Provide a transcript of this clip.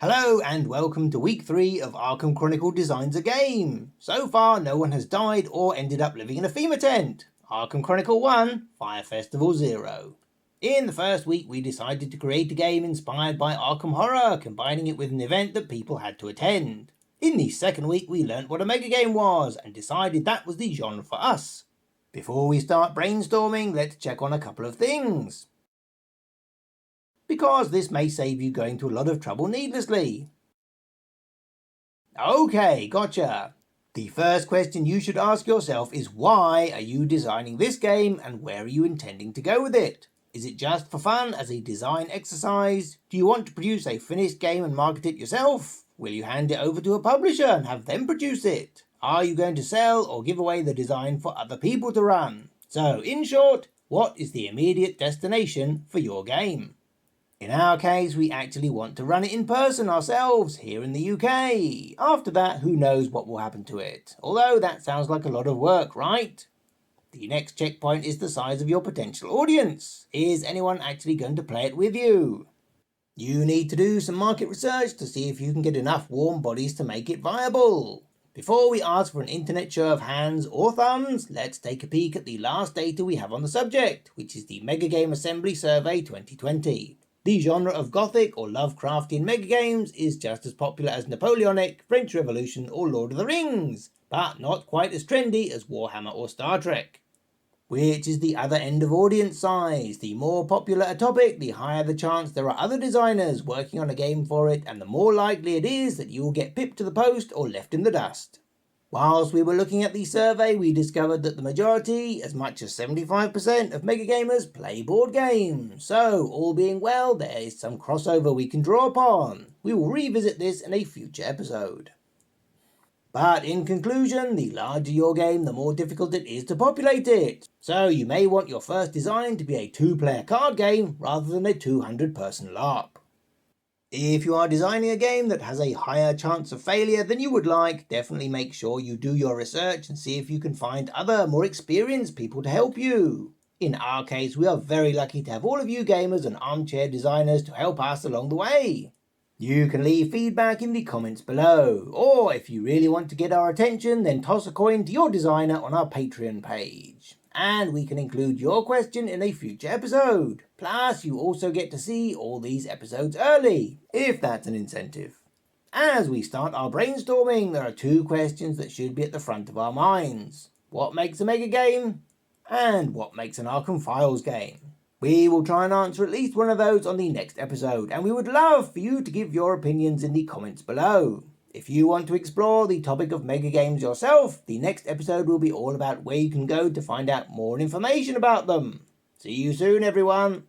Hello and welcome to week 3 of Arkham Chronicle Designs a Game. So far no one has died or ended up living in a FEMA tent. Arkham Chronicle 1, Fire Festival 0. In the first week we decided to create a game inspired by Arkham Horror, combining it with an event that people had to attend. In the second week we learnt what a megagame was and decided that was the genre for us. Before we start brainstorming, let's check on a couple of things, because this may save you going to a lot of trouble needlessly. Okay, gotcha. The first question you should ask yourself is, why are you designing this game and where are you intending to go with it? Is it just for fun as a design exercise? Do you want to produce a finished game and market it yourself? Will you hand it over to a publisher and have them produce it? Are you going to sell or give away the design for other people to run? So, in short, what is the immediate destination for your game? In our case, we actually want to run it in person ourselves, here in the UK. After that, who knows what will happen to it. Although that sounds like a lot of work, right? The next checkpoint is the size of your potential audience. Is anyone actually going to play it with you? You need to do some market research to see if you can get enough warm bodies to make it viable. Before we ask for an internet show of hands or thumbs, let's take a peek at the last data we have on the subject, which is the Megagame Assembly Survey 2020. The genre of Gothic or Lovecraftian megagames is just as popular as Napoleonic, French Revolution or Lord of the Rings, but not quite as trendy as Warhammer or Star Trek. Which is the other end of audience size. The more popular a topic, the higher the chance there are other designers working on a game for it, and the more likely it is that you will get pipped to the post or left in the dust. Whilst we were looking at the survey, we discovered that the majority, as much as 75% of megagamers, play board games. So, all being well, there is some crossover we can draw upon. We will revisit this in a future episode. But in conclusion, the larger your game, the more difficult it is to populate it. So you may want your first design to be a 2-player card game rather than a 200-person LARP. If you are designing a game that has a higher chance of failure than you would like, definitely make sure you do your research and see if you can find other, more experienced people to help you. In our case, we are very lucky to have all of you gamers and armchair designers to help us along the way. You can leave feedback in the comments below, or if you really want to get our attention, then toss a coin to your designer on our Patreon page. And we can include your question in a future episode. Plus, you also get to see all these episodes early, if that's an incentive. As we start our brainstorming, there are 2 questions that should be at the front of our minds. What makes a mega game? And what makes an Arkham Files game? We will try and answer at least one of those on the next episode, and we would love for you to give your opinions in the comments below. If you want to explore the topic of megagames yourself, the next episode will be all about where you can go to find out more information about them. See you soon, everyone!